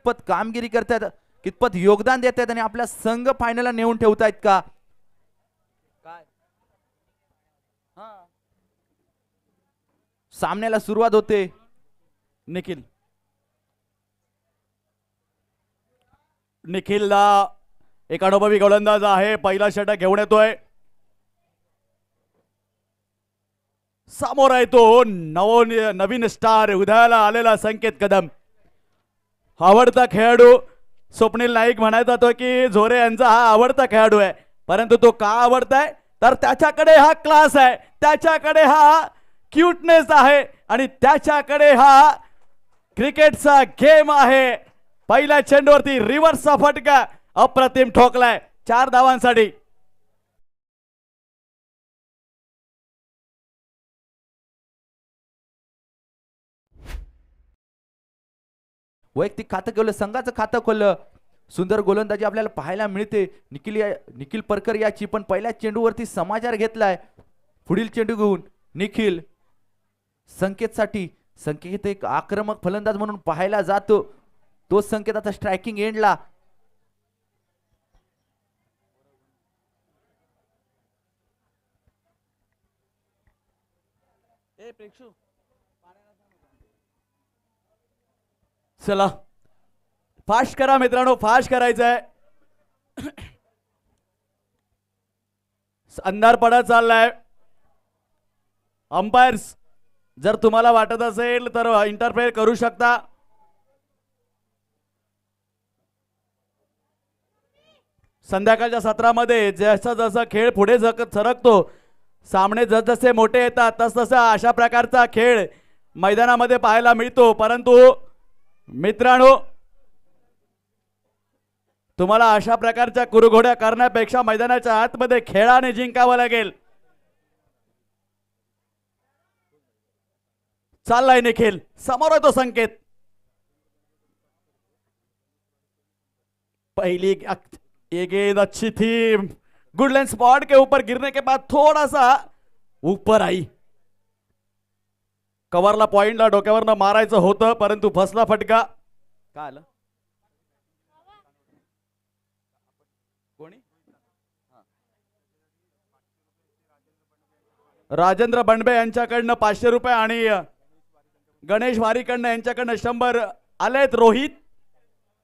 कितपत कामगिरी करतायत, कितपत योगदान देत आहेत आणि आपला संघ फायनलला नेऊन ठेवतायत का काय. सामन्याला सुरुवात होते. निखिल निखिलला एक अनुभवी गोलंदाज आहे, पहिला षटक घेऊन येतोय. समोर आहे तो नवीन स्टार उदयाला आलेला संकेत कदम. आवडता खेळाडू स्वप्नील नाईक म्हणायचा तो की झोरे यांचा हा आवडता खेळाडू आहे, परंतु तो का आवडताय तर त्याच्याकडे हा क्लास आहे, त्याच्याकडे हा क्यूटनेस आहे आणि त्याच्याकडे हा क्रिकेटचा गेम आहे. पहिल्या चेंडूवरती रिव्हर्सचा फटका अप्रतिम ठोकलाय 4 धावांसाठी. वैयक्तिक खातं खोललं, संघाचं खातं खोललं. सुंदर गोलंदाजी आपल्याला पाहायला मिळते. निखिल परकर याची पण पहिल्या चेंडूवरती समाचार घेतलाय. पुढील चेंडू घेऊन निखिल संकेतसाठी. संकेत एक आक्रमक फलंदाज म्हणून पाहायला जातो. तो संकेत आता स्ट्रायकिंग एंडला. चला फास्ट करा मित्रांनो, फास्ट करायचंय. अंधार पडत चाललाय. अंपायर्स जर तुम्हाला वाटत असेल तर इंटरफेअर करू शकता. संध्याकाळच्या सत्रामध्ये जसं जसं खेळ पुढे सरकतो, सामने जसजसे मोठे येतात तसतसा अशा प्रकारचा खेळ मैदानामध्ये पाहायला मिळतो. परंतु मित्रांनो, तुम्हाला अशा प्रकारच्या कुरघोड्या करण्यापेक्षा मैदानाच्या आतमध्ये खेळाने जिंकावं लागेल. चाललाय निखिल, समोर आहे तो संकेत. पहली ये गेंद अच्छी थी, गुड लेंथ स्पॉट के ऊपर गिरने के बाद थोड़ा सा ऊपर आई. कव्हरला पॉइंटला डोक्यावरनं मारायचं होतं परंतु फसला फटका. काय आलं कोणी. राजेंद्र बंडबे यांच्याकडनं 500 रुपये आणि गणेश वारीकडनं यांच्याकडनं 100 आलेत. रोहित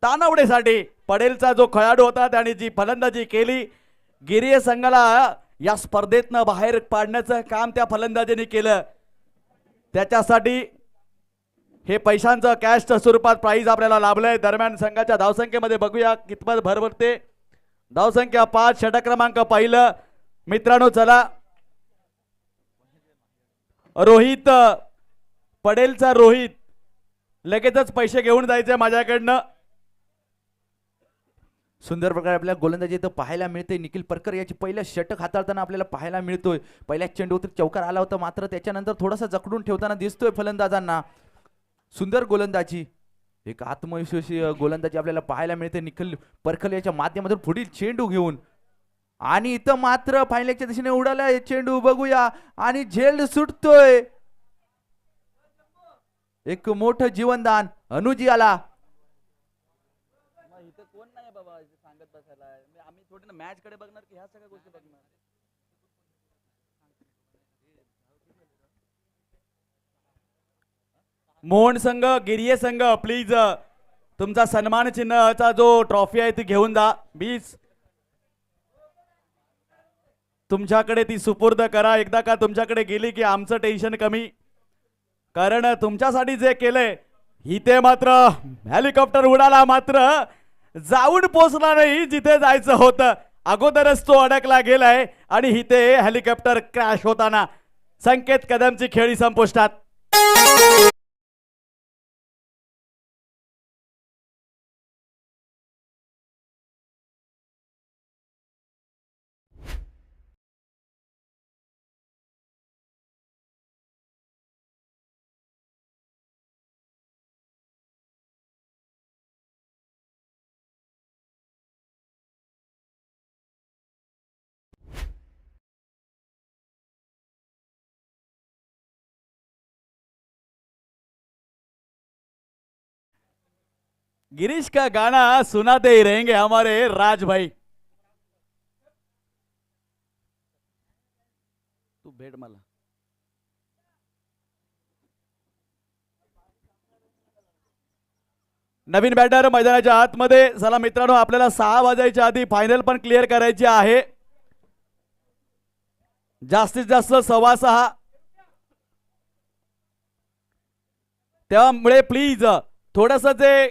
तानवडेसाठी पडेलचा जो खेळाडू होता त्याने जी फलंदाजी केली, गिरिय संघाला या स्पर्धेतनं बाहेर पाडण्याचं काम त्या फलंदाजीने केलं. त्याच्यासाठी हे पैशांचं कॅशच्या स्वरूपात प्राइज आपल्याला लाभलंय. दरम्यान संघाच्या धावसंख्येमध्ये बघूया कितपत भर पडते. धावसंख्या 5, षटक क्रमांक पहिलं. मित्रांनो चला, रोहित पडेलचा रोहित लगेचच पैसे घेऊन जायचे माझ्याकडनं. सुंदर प्रकारे आपल्या गोलंदाजी इथं पाहायला मिळते. निखिल परकर याची पहिल्या षटक हाताळताना आपल्याला पाहायला मिळतोय. पहिल्या चेंडूवर चौकार आला होता, मात्र त्याच्यानंतर थोडासा जखडून ठेवताना दिसतोय फलंदाजांना. सुंदर गोलंदाजी, एक आत्मविश्वासी गोलंदाजी आपल्याला पाहायला मिळते निखिल परकर याच्या माध्यमातून. पुढील चेंडू घेऊन आणि इथं मात्र फायनलच्या दिशेने उडाला चेंडू, बघूया आणि झेल सुटतोय. एक मोठं जीवनदान अनुजी आला. कोण नाही बाबा सांगत बसायला, आम्ही थोडी मॅच कडे बघणार की ह्या सगळ्या गोष्टी बघणार. मोहन संघ, गिरिये संघ, प्लीज तुमचा सन्मान चिन्हाचा जो ट्रॉफी आहे ती घेऊन जा. 20 तुमच्याकडे ती सुपूर्द करा. एकदा का तुमच्याकडे गेली की आमचं टेन्शन कमी. कारण तुमच्यासाठी जे केलंय इथे मात्र हेलिकॉप्टर उडाला, मात्र जाऊन पोचला नाही जिथे जायचं होतं. अगोदरच तो अडकला गेलाय आणि इथे हेलिकॉप्टर क्रॅश होताना संकेत कदमची खेळी संपुष्टात. गिरीश का गाना सुनाते ही रहेंगे हमारे राज भाई. तू भेट मला. नवीन बॅटर मैदानाच्या आतमध्ये. चला मित्रांनो, आपल्याला 6 वाजायच्या आधी फायनल पण क्लिअर करायची आहे. जास्तीत जास्त 6:15. त्यामुळे प्लीज थोडस जे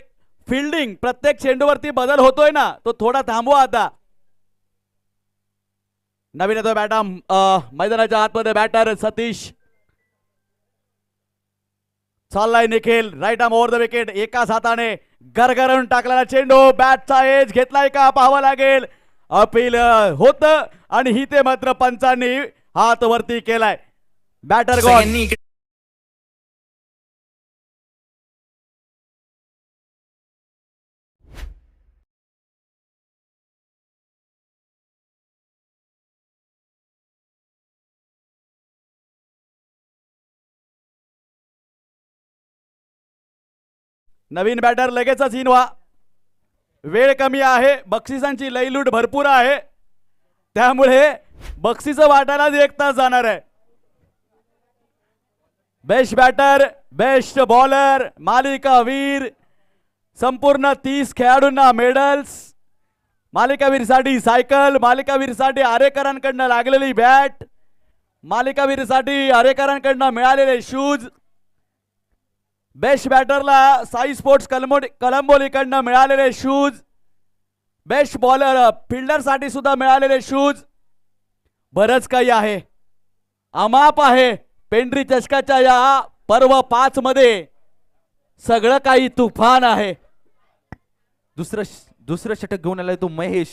फिल्डिंग प्रत्येक चेंडूवरती बदल होतोय ना, तो थोडा थांबवा आता. नवीन येतोय बॅटर मैदानाच्या आतमध्ये. बॅटर सतीश. चाललाय Nikhil. Right arm over the wicket. एकाच हाताने गरगरून टाकलेला चेंडू. बॅटचा एज घेतलाय का पाहावं लागेल. अपील होत आणि ही ते मात्र पंचांनी हात वरती केलाय. बॅटर गॉल. नवीन बॅटर लगेचच इन व्हा. वेळ कमी आहे. बक्षिसांची लईलूट भरपूर आहे. त्यामुळे बक्षीस वाटायलाच 1 तास जाणार आहे. बेस्ट बॅटर, बेस्ट बॉलर, मालिकावीर, संपूर्ण 30 खेळाडूंना मेडल्स. मालिकावीरसाठी सायकल, मालिकावीरसाठी आरेकरांकडनं लागलेली बॅट, मालिकावीरसाठी आरेकरांकडनं मिळालेले शूज. बेस्ट बॅटरला साई स्पोर्ट्स कलंबोलीकडनं मिळालेले शूज. बेस्ट बॉलर फिल्डरसाठी सुद्धा मिळालेले शूज. बरंच काही आहे, अमाप आहे. पेंढरी चषकाच्या या पर्व 5 मध्ये सगळं काही तुफान आहे. दुसरं षटक घेऊन आलाय तो महेश.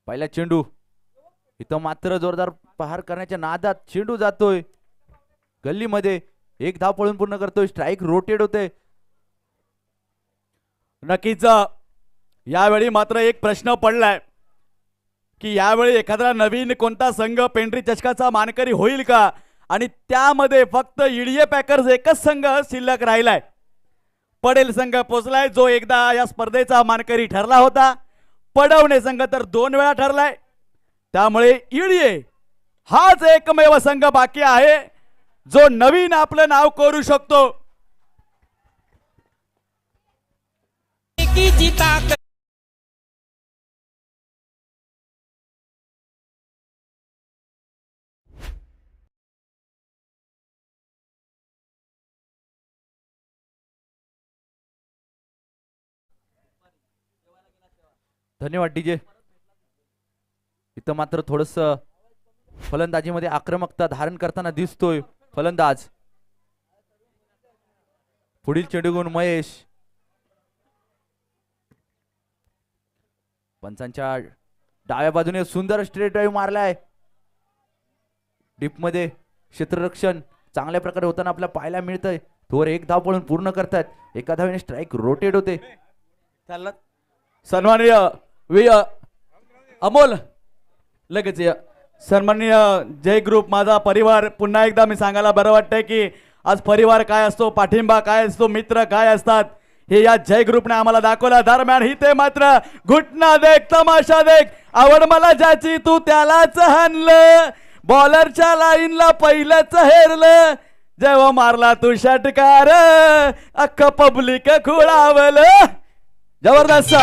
पहिला चेंडू. इथं मात्र जोरदार प्रहार करण्याच्या नादात चेंडू जातोय गल्लीमध्ये. 1 धाव पळून पूर्ण करतोय. स्ट्राईक रोटेट होते. नक्कीच यावेळी मात्र एक प्रश्न पडलाय की यावेळी एखादा नवीन कोणता संघ पेंढरी चषकाचा मानकरी होईल का. आणि त्यामध्ये फक्त ईडीए पॅकर्स एकच संघ शिल्लक राहिलाय. पडेल संघ पोचलाय, जो एकदा या स्पर्धेचा मानकरी ठरला होता. पडवणे संघ तर 2 वेळा ठरलाय. त्यामुळे ईडीए हाच एकमेव संघ बाकी आहे जो नवीन आपलं नाव करू शकतो. धन्यवाद डीजे. इथं मात्र थोडस फलंदाजीमध्ये आक्रमकता धारण करताना दिसतोय फलंदाज. पुढील चेंडू घेऊन महेश. पंचांच्या डाव्या बाजूने सुंदर स्ट्रेट ड्राईव्ह मारलाय. डीप मध्ये क्षेत्ररक्षण चांगल्या प्रकारे होताना आपल्याला पाहायला मिळतंय. थोर 1 धाव पळून पूर्ण करतात. एका धावेने स्ट्राईक रोटेट होते. सन्माननीय अमोल लगेच सन्माननीय जय ग्रुप माझा परिवार. पुन्हा एकदा मी सांगायला बरं वाटतंय की आज परिवार काय असतो, पाठिंबा काय असतो, मित्र काय असतात हे या जय ग्रुपने आम्हाला दाखवलं. दरम्यान ही ते मात्र घुटना देख, तमाशा देख, आवड मला ज्याची तू त्यालाच हाणलं. बॉलरच्या लाईनला पहिलंच हेरलं. जेव्हा मारला तू षटकार अख्खं पब्लिक खुळावलं. जबरदस्त.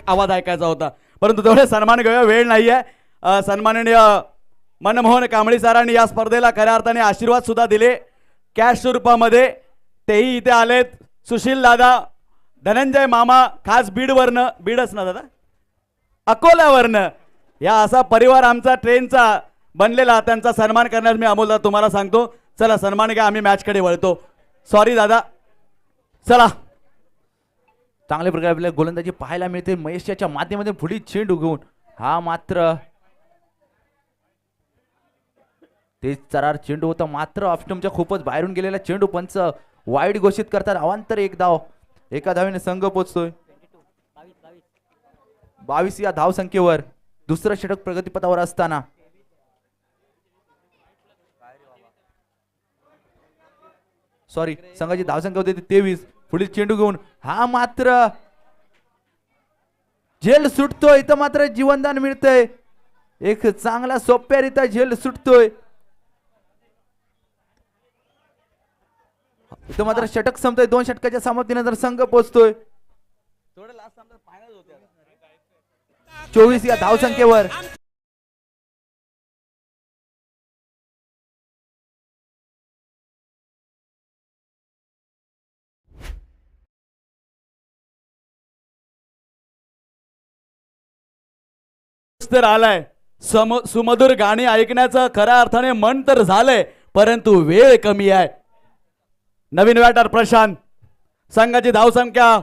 आवाज ऐकायचा होता परंतु तेवढे सन्मान घेऊया, वेळ नाहीये. सन्माननीय मनमोहन कांबळी सरांनी या स्पर्धेला खऱ्या अर्थाने आशीर्वाद सुद्धा दिले कॅश स्वरूपामध्ये. तेही इथे आलेत. सुशील दादा, धनंजय मामा, खास बीडवरनं, बीडच ना दादा, अकोल्यावरनं, या असा परिवार आमचा ट्रेनचा बनलेला, त्यांचा सन्मान करण्यास मी अमोलदा तुम्हाला सांगतो. चला सन्मान घ्या, आम्ही मॅचकडे वळतो. सॉरी दादा. चला. चांगल्या प्रकारे आपल्याला गोलंदाजी पाहायला मिळते महेशच्या माध्यमातून. पुढील चेंडू घेऊन हा मात्र तेज चरार चेंडू होता, मात्र ऑफस्टंपच्या खूपच बाहेरून गेलेला चेंडू. पंच वाईड घोषित करतात. अवांतर 1 धाव एका धावेने संघ पोचतोय 22 या धाव संख्येवर दुसरं षटक प्रगतीपथावर असताना सॉरी संघाची धावसंख्या होती 23. पुढील चेंडू घेऊन हा मात्र झेल सुटतोय. इथं मात्र जीवनदान मिळतंय. एक चांगला सोप्यारित्या झेल सुटतोय. इथं मात्र षटक संपतोय. 2 षटकाच्या समाप्तीनंतर संघ पोहोचतोय 24 या धावसंख्येवर. तर आलाय सुमधुर गाणी ऐकण्याचं खऱ्या अर्थाने मन तर झालंय, परंतु वेळ कमी आहे. नवीन बॅटर प्रशांत, संघाची धावसंख्या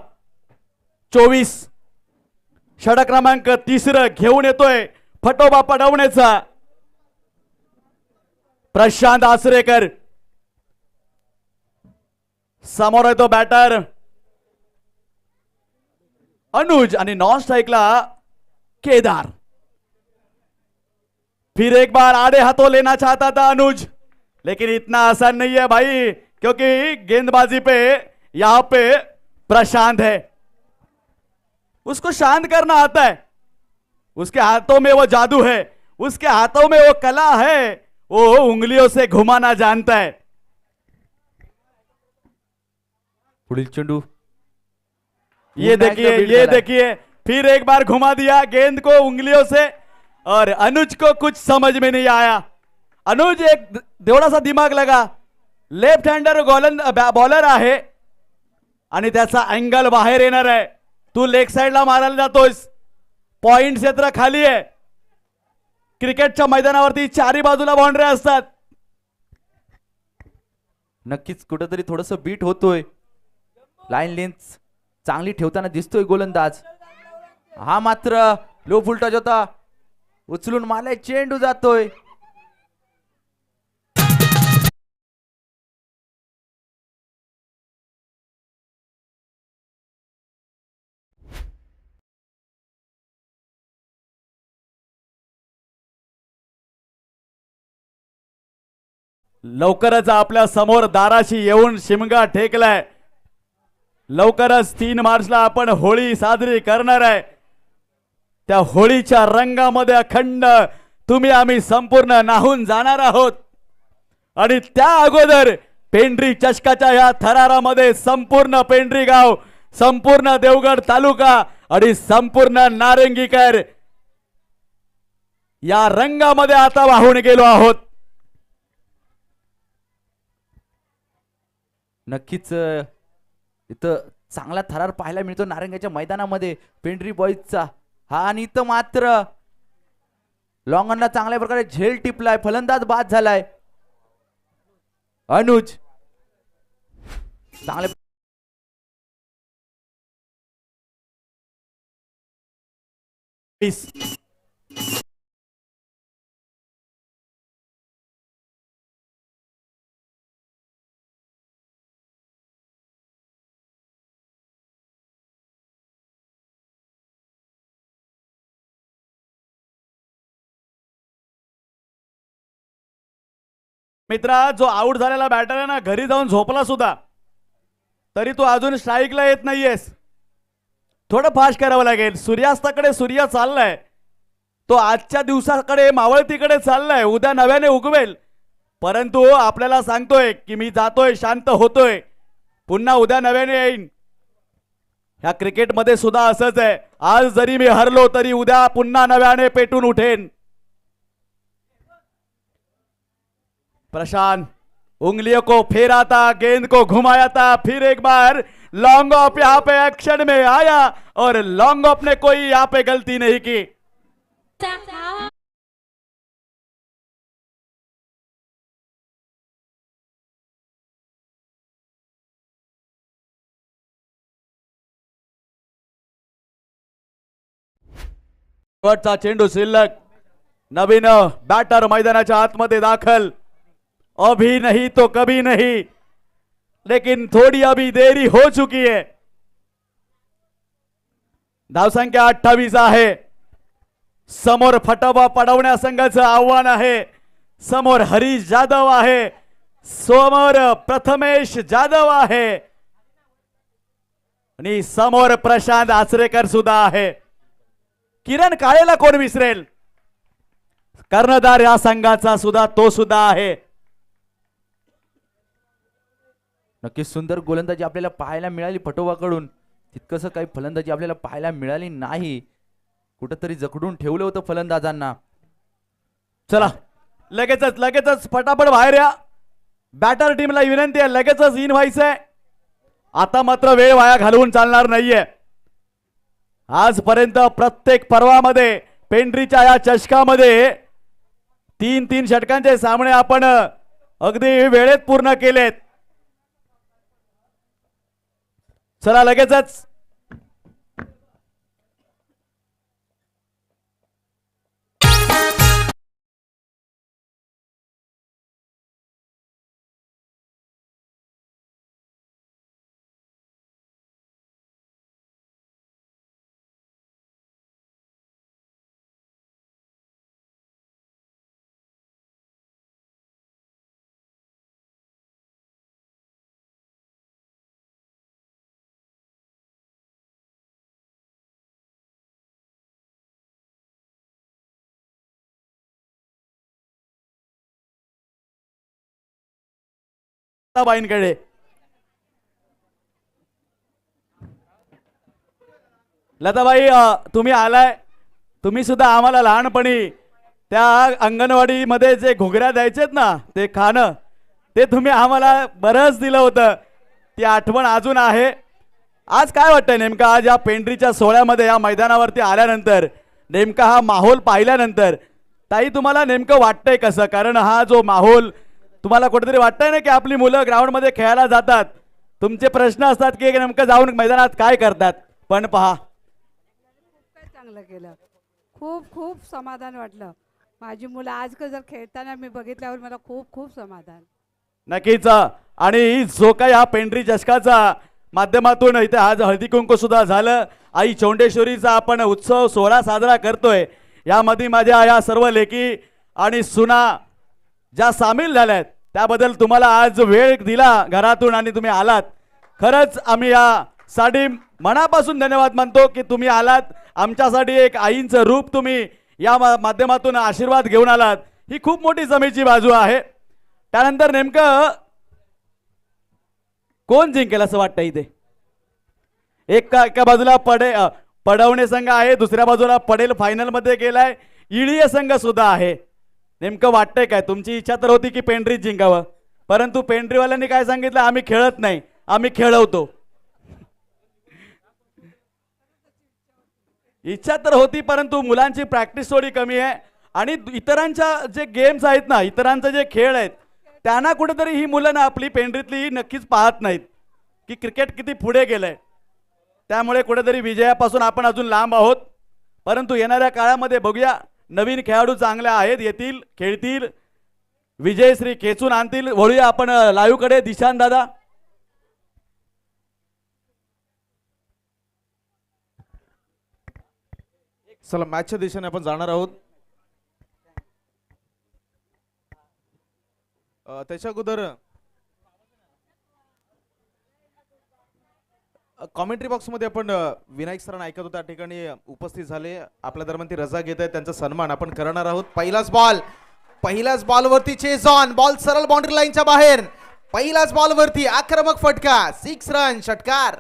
24, षटक क्रमांक 3 घेऊन येतोय फटोबा पडवण्याचा प्रशांत आसरेकर. समोर येतो बॅटर अनुज आणि नॉन स्ट्राइकला केदार. फिर एक बार आड़े हाथों लेना चाहता था अनुज, लेकिन इतना आसान नहीं है भाई, क्योंकि गेंदबाजी पे यहां पे प्रशांत है, उसको शांत करना आता है. उसके हाथों में वो जादू है, उसके हाथों में वो कला है, वो उंगलियों से घुमाना जानता है. पुढील चेंडू ये देखिए फिर एक बार घुमा दिया गेंद को उंगलियों से, और अनुज को कुछ समझ में नहीं आया. अनुज एक थोड़ा सा दिमाग लगा, लेफ्ट हँडर बॉलर आहे आणि त्याचा अँगल बाहेर येणार आहे. तू लेग साइडला मारायला जातोयस, पॉइंट क्षेत्र खाली आहे. क्रिकेटच्या मैदानावरती चारी बाजूला बाउंड्री असतात. नक्कीच कुठेतरी थोडस बीट होतोय. लाईन लेंथ चांगली ठेवताना दिसतोय गोलंदाज. हा मात्र लो फुलटच होता, उचलून मारलाय, चेंडू जातोय. लवकरच आपल्या समोर दाराशी येऊन शिमगा ठेकलाय. लवकरच 3 मार्चला आपण होळी साजरी करणार आहे. त्या होळीच्या रंगामध्ये अखंड तुम्ही आम्ही संपूर्ण नाहून जाणार आहोत. आणि त्या अगोदर पेंढरी चषकाच्या या थरारामध्ये संपूर्ण पेंढरी गाव, संपूर्ण देवगड तालुका आणि संपूर्ण नारंगीकर या रंगामध्ये आता वाहून गेलो आहोत. नक्कीच इथं चांगला थरार पाहायला मिळतो नारंगाच्या मैदानामध्ये पेंढरी बॉईजचा. हा आणि इथं मात्र लॉंगनला चांगल्या प्रकारे झेल टिपलाय, फलंदाज बाद झालाय. अनुज चांगले मित्रा, जो आउट झालेला बॅटर आहे ना, घरी जाऊन झोपला सुद्धा तरी तू अजून स्ट्राईकला येत नाहीयेस. थोडं फास्ट करावं लागेल. सूर्यास्ताकडे सूर्य चाललाय, तो आजच्या दिवसाकडे मावळतीकडे चाललाय, उद्या नव्याने उगवेल. परंतु आपल्याला सांगतोय की मी जातोय, शांत होतोय, पुन्हा उद्या नव्याने येईन. ह्या क्रिकेटमध्ये सुद्धा असंच आहे. आज जरी मी हरलो तरी उद्या पुन्हा नव्याने पेटून उठेन. प्रशांत उंगलियों को फेराता, गेंद को घुमाया था, फिर एक बार लॉन्ग ऑफ यहाँ पे एक्शन में आया और लॉन्ग ऑफ ने कोई यहाँ पे गलती नहीं की. शेवटचा चेंडू शिल्लक. नवीन बॅटर मैदानाच्या आतमध्ये दाखल. अभी नहीं तो कभी नहीं, लेकिन थोड़ी अभी देरी हो चुकी है. धावसंख्या 28 आहे. समोर फटाबा पडवण्या संघाचं आव्हान आहे. समोर हरीश जाधव आहे. समोर प्रथमेश जाधव आहे आणि समोर प्रशांत आचरेकर सुद्धा आहे. किरण काळेला कोण विसरेल. कर्णधार या संघाचा सुद्धा तो सुद्धा आहे. नक्कीच सुंदर गोलंदाजी आपल्याला पाहायला मिळाली फटोवाकडून. तितकंसं काही फलंदाजी आपल्याला पाहायला मिळाली नाही. कुठंतरी जखडून ठेवलं होतं फलंदाजांना. चला लगेचच फटाफट बाहेर या. बॅटर टीमला विनंती आहे लगेचच इन व्हायचंय. आता मात्र वेळ वाया घालवून चालणार नाहीये. आजपर्यंत प्रत्येक पर्वामध्ये पेंढरीच्या या चषकामध्ये 3-3 षटकांचे सामने आपण अगदी वेळेत पूर्ण केलेत. चला लगेचच बाईंकडे लताबाई तुम्ही आलाय. तुम्ही सुद्धा आम्हाला लहानपणी त्या अंगणवाडीमध्ये जे घुगऱ्या द्यायचेत ना ते खाणं ते तुम्ही आम्हाला बरंच दिलं होतं. ती आठवण अजून आहे. आज काय वाटतंय नेमकं आज या पेंढरीच्या सोहळ्यामध्ये या मैदानावरती आल्यानंतर नेमका हा माहोल पाहिल्यानंतर ताई तुम्हाला नेमकं वाटतंय कसं. कारण हा जो माहोल तुम्हाला कुठेतरी वाटतंय ना की आपली मुलं ग्राउंडमध्ये खेळायला जातात. तुमचे प्रश्न असतात की नेमकं जाऊन मैदानात काय करतात. पण पहा चांगलं केलं. खूप खूप समाधान वाटलं. माझी मुलं आज जर खेळताना मी बघितल्यावर मला खूप खूप समाधान. नक्कीच. आणि जो काही हा पेंढरी चषकाचा माध्यमातून इथे आज हळदी कुंकू सुद्धा झालं. आई चौंडेश्वरीचा आपण उत्सव सोहळा साजरा करतोय. यामध्ये माझ्या या सर्व लेकी आणि सुना ज्या सामील झाल्यात त्याबद्दल तुम्हाला आज वेळ दिला घरातून आणि तुम्ही आलात. खरंच आम्ही यासाठी मनापासून धन्यवाद मानतो की तुम्ही आलात. आमच्यासाठी एक आईंचं रूप तुम्ही या माध्यमातून आशीर्वाद घेऊन आलात. ही खूप मोठी जमेची बाजू आहे. त्यानंतर नेमकं कोण जिंकेल असं वाटतं इथे. एका बाजूला पडवणे संघ आहे. दुसऱ्या बाजूला पडेल फायनल मध्ये गेलाय. इळीय संघ सुद्धा आहे. नेमकं वाटतंय काय. तुमची इच्छा तर होती की पेंढरीच जिंकावं परंतु पेंढरीवाल्यांनी काय सांगितलं आम्ही खेळत नाही आम्ही खेळवतो. इच्छा तर होती परंतु मुलांची प्रॅक्टिस थोडी कमी आहे. आणि इतरांच्या जे गेम्स आहेत ना इतरांचे जे खेळ आहेत त्यांना कुठेतरी ही मुलं ना आपली पेंढरीतली नक्कीच पाहत नाहीत की क्रिकेट किती पुढे गेलंय. त्यामुळे कुठेतरी विजयापासून आपण अजून लांब आहोत. परंतु येणाऱ्या काळामध्ये बघूया. नवीन खेळाडू चांगले आहेत. येतील खेळतील विजयश्री खेचून आणतील. वळूया आपण लाईव्ह कडे. दिशान दादा चला मॅचच्या दिशेने आपण जाणार आहोत. त्याच्या अगोदर कॉमेंट्री बॉक्समध्ये आपण विनायक सरांना ऐकत होता त्या ठिकाणी उपस्थित झाले. आपल्या दरम्यान ती रजा घेत आहेत. त्यांचा सन्मान आपण करणार आहोत. पहिलाच बॉलवरती चेज ऑन. बॉल सरळ बाउंड्री लाईनच्या बाहेर. पहिलाच बॉलवरती आक्रमक फटका. 6 रन षटकार.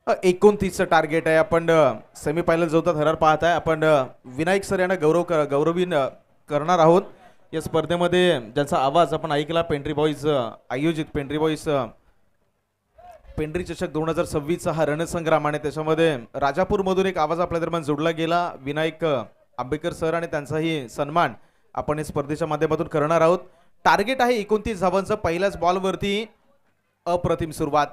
29चं टार्गेट आहे. आपण सेमी फायनल जोता थरार पाहत आहे. आपण विनायक सर यांना गौरवी करणार आहोत. या स्पर्धेमध्ये ज्यांचा आवाज आपण ऐकला पेंढरी बॉईज आयोजित पेंढरी चषक 2026 हा रणसंग्राम आणि त्याच्यामध्ये राजापूरमधून एक आवाज आपल्या दरम्यान जोडला गेला. विनायक आंबेकर सर आणि त्यांचाही सन्मान आपण या स्पर्धेच्या माध्यमातून करणार आहोत. टार्गेट आहे 29 धावांचं. पहिल्याच बॉलवरती अप्रतिम सुरुवात.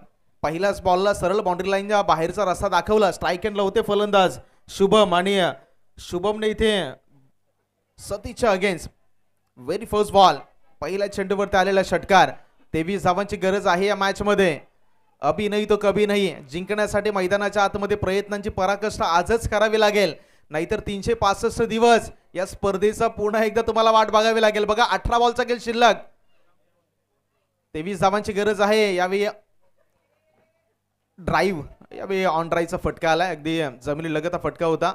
पहिल्याच बॉलला सरळ बाउंड्री लाईनच्या बाहेरचा रस्ता दाखवला. स्ट्राईक एंडला होते फलंदाज शुभम आणि शुभमने इथे सतीच्या अगेन्स्ट व्हेरी फर्स्ट बॉल पहिल्या चेंडूवरती आलेला षटकार. 23 धावांची गरज आहे या मॅच मध्ये. अभी नाही तो कभी नाही. जिंकण्यासाठी मैदानाच्या आतमध्ये प्रयत्नांची पराकाष्ठा आजच करावी लागेल, नाहीतर 365 दिवस या स्पर्धेचा पुन्हा एकदा तुम्हाला वाट बघावी लागेल. बघा 18 बॉलचा खेळ शिल्लक. 23 धावांची गरज आहे. यावेळी ड्राईव्ह, यावेळी ऑन ड्राईव्हचा फटका आलाय. अगदी जमिनी लगत हा फटका होता.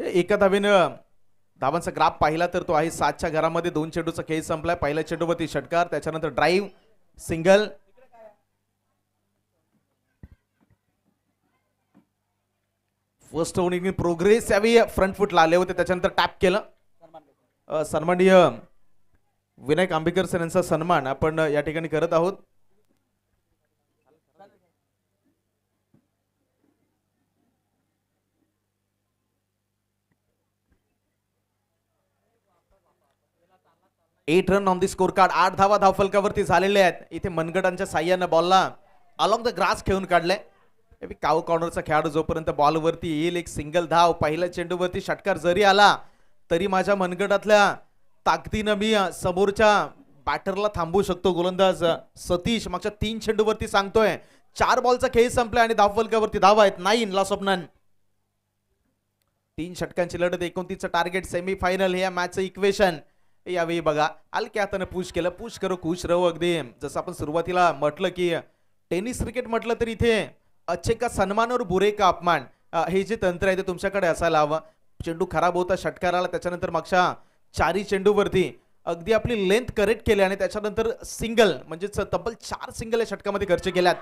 एका धावेनं धावांचा ग्राफ पाहिला तर तो आहे 7च्या घरामध्ये. 2 चेंडूचा खेळ संपलाय. पहिल्या चेंडूवरती षटकार, त्याच्यानंतर drive, single. First over progress यावेळी फ्रंट फुटला आले होते, त्याच्यानंतर टॅप केलं. सन्माननीय विनायक आंबेकर सर यांचा सन्मान आपण या ठिकाणी करत आहोत. Eight run on the score card. 8 धावा धावफलकावरती झालेले आहेत. इथे मनगटांच्या साह्यानं बॉलला अलॉंग द ग्रास खेळून काढले. काव कॉर्नरचा खेळाडू जोपर्यंत बॉलवरती येईल एक सिंगल धाव. पहिल्या चेंडूवरती षटकार जरी आला तरी माझ्या मनगटातल्या ताकदीनं मी समोरच्या बॅटरला थांबवू शकतो. गोलंदाज सतीश मागच्या 3 चेंडूवरती सांगतोय. 4 बॉलचा खेळ संपलाय आणि धावफलकावरती धावा आहेत 9 लॉस ऑफ नन. 3 षटकांची लढत. 29चं टार्गेट. सेमीफायनल हे या मॅचचं इक्वेशन. यावेळी बघा हलक्या हाताने पुश केलं. पुश करो खुश रहो. अगदी जसं आपण सुरुवातीला म्हटलं की टेनिस क्रिकेट म्हटलं तर इथे अच्छे का सन्मान और बुरे का अपमान हे जे तंत्र आहे ते तुमच्याकडे असायला हवं. चेंडू खराब होता, षटकार आला, त्याच्यानंतर मागच्या 4 चेंडूवरती अगदी आपली लेंथ करेक्ट केली आणि त्याच्यानंतर सिंगल म्हणजे तब्बल 4 सिंगल या षटकामध्ये खर्च केल्यात.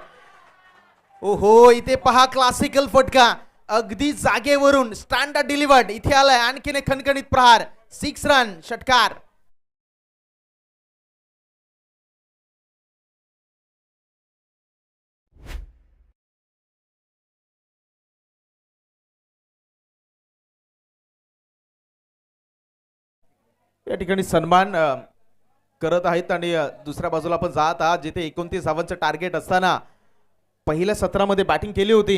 ओहो इथे पहा क्लासिकल फटका. अगदी जागेवरून स्टँडर्ड डिलिव्हर्ड. इथे आलाय आणखीन एक खणखणीत प्रहार. 6 रन षटकार. या ठिकाणी सन्मान करत आहेत आणि दुसऱ्या बाजूला आपण जात आहात जिथे 29 धावांचं टार्गेट असताना पहिल्या सत्रामध्ये बॅटिंग केली होती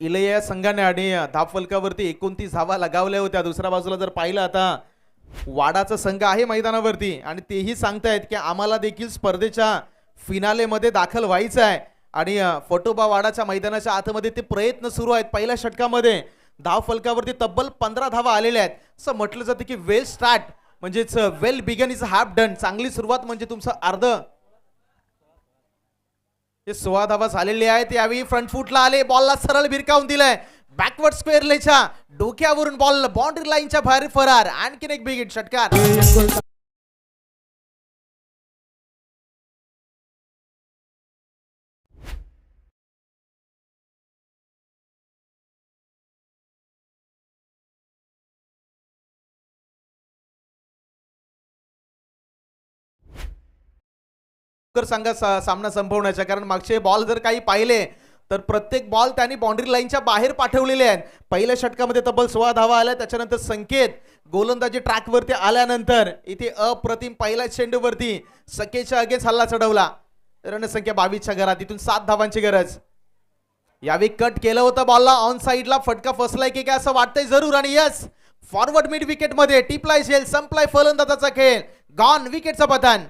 इलया संघाने आणि धावफलकावरती 29 धावा लगावल्या होत्या. दुसऱ्या बाजूला जर पाहिलं आता वाडाचा संघ आहे मैदानावरती आणि तेही सांगतायत की आम्हाला देखील स्पर्धेच्या फिनालेमध्ये दाखल व्हायचं आहे आणि फटोबा वाडाच्या मैदानाच्या आतमध्ये ते प्रयत्न सुरू आहेत. पहिल्या षटकामध्ये धाव फलकावरती तब्बल 15 धावा आलेल्या आहेत. असं म्हटलं जातं की वेल स्टार्ट म्हणजेच well begun is half done. चांगली सुरुवात म्हणजे तुमचं अर्ध. हे 16 धावा झालेले आहेत. यावेळी फ्रंट फुटला आले. बॉलला सरळ भिरकावून दिलाय. बॅकवर्ड स्क्वेअर लेच्या डोक्यावरून बॉल बाउंड्री लाईनच्या बाहेर फरार. आणखीन एक बिग हिट षटकार. संघ सामना संपवण्याचा, कारण मागचे बॉल जर काही पाहिले तर प्रत्येक बॉल त्यांनी बाउंड्री लाईनच्या बाहेर पाठवलेले आहेत. पहिल्या षटकामध्ये तब्बल 16 धावा आल्या. त्याच्यानंतर संकेत गोलंदाजी ट्रॅकवरती आल्यानंतर इथे अप्रतिम पहिल्या चेंडूवरती सकेच्या अगेन्स्ट हल्ला चढवला. रणसंख्या 22च्या घरात. इथून 7 धावांची गरज. यावेळी कट केलं होतं बॉलला. ऑन साइडला फटका फसलाय की काय असं वाटतंय जरूर. आणि यस फॉरवर्ड मिड विकेट मध्ये टिपलाय झेल. संपलाय फलंदाजाचा खेळ. गॉन विकेटचं पतन.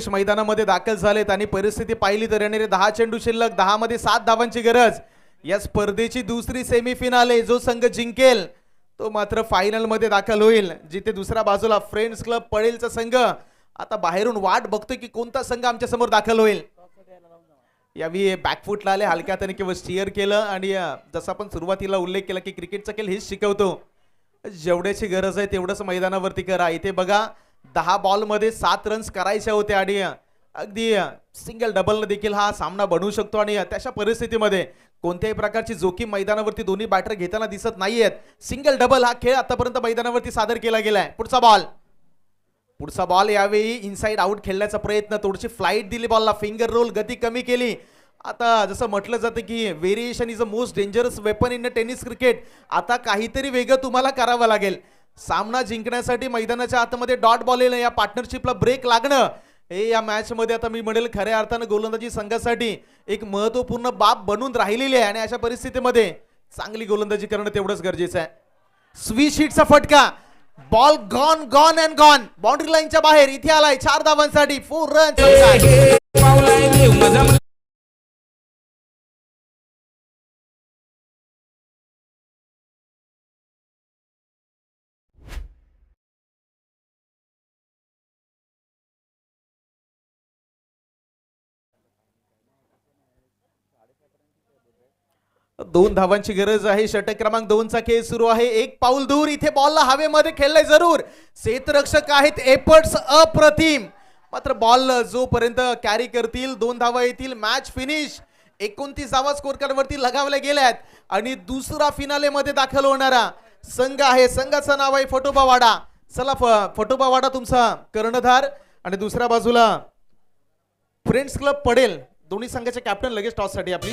मैदानामध्ये दाखल झालेत आणि परिस्थिती पाहिली तर येणारे 10 चेंडू शिल्लक. 10 मध्ये 7 धावांची गरज. या स्पर्धेची दुसरी सेमीफिनाल आहे. जो संघ जिंकेल तो मात्र फायनल मध्ये दाखल होईल. जिथे दुसऱ्या बाजूला फ्रेंड्स क्लब पडेलचा संघ आता बाहेरून वाट बघतोय की कोणता संघ आमच्या समोर दाखल होईल. यावेळी बॅकफुटला आले. हलक्या हाताने किंवा स्टिअर केलं आणि जसं आपण सुरुवातीला उल्लेख केला की क्रिकेटचा खेळ हेच शिकवतो. जेवढ्याची गरज आहे तेवढंच मैदानावरती करा. इथे बघा 10 बॉलमध्ये 7 रन्स करायचे होते आणि अगदी सिंगल डबल देखील हा सामना बनवू शकतो आणि तशा परिस्थितीमध्ये कोणत्याही प्रकारची जोखीम मैदानावरती दोन्ही बॅटर घेताना दिसत नाहीयेत. सिंगल डबल हा खेळ आतापर्यंत मैदानावरती सादर केला गेलाय. पुढचा बॉल यावेळी इनसाइड आउट खेळण्याचा प्रयत्न, थोडीशी फ्लाईट दिली बॉलला, फिंगर रोल गती कमी केली. आता जसं म्हटलं जातं की variation is a most dangerous weapon in tennis cricket. आता काहीतरी वेगळं तुम्हाला करावं लागेल. सामना जिंकण्यासाठी मैदानाच्या आतमध्ये डॉट बॉल येणं, या पार्टनरशिपला ब्रेक लागणं, हे या मॅच मध्ये आता मी म्हणेल खऱ्या अर्थानं गोलंदाजी संघासाठी एक महत्वपूर्ण बाब बनून राहिलेली आहे. आणि अशा परिस्थितीमध्ये चांगली गोलंदाजी करणं तेवढंच गरजेचं आहे. स्विच हिटचा फटका, ball gone gone and gone, boundary लाईनच्या बाहेर. इथे आलाय 4 धावांसाठी 4 रन. दोन धावांची गरज आहे. षटक क्रमांक 2चा खेळ सुरू आहे. एक पाऊल दूर, इथे बॉलला हवेमध्ये खेळलाय जरूर. क्षेत्ररक्षक आहेत एफर्ट्स अप्रतिम, मात्र बॉल जोपर्यंत कॅरी करतील 2 धावा येतील. Match finish. 29 धावा स्कोर कार्ड वरती लगावल्या गेल्यात आणि दुसरा फिनाले मध्ये दाखल होणारा संघ आहे. संघाचं नाव आहे फटोबावाडा. चला फटोबावाडा तुमचा कर्णधार आणि दुसऱ्या बाजूला फ्रेंड्स क्लब पडेल. दोन्ही संघाचे कॅप्टन लगेच टॉस साठी आपली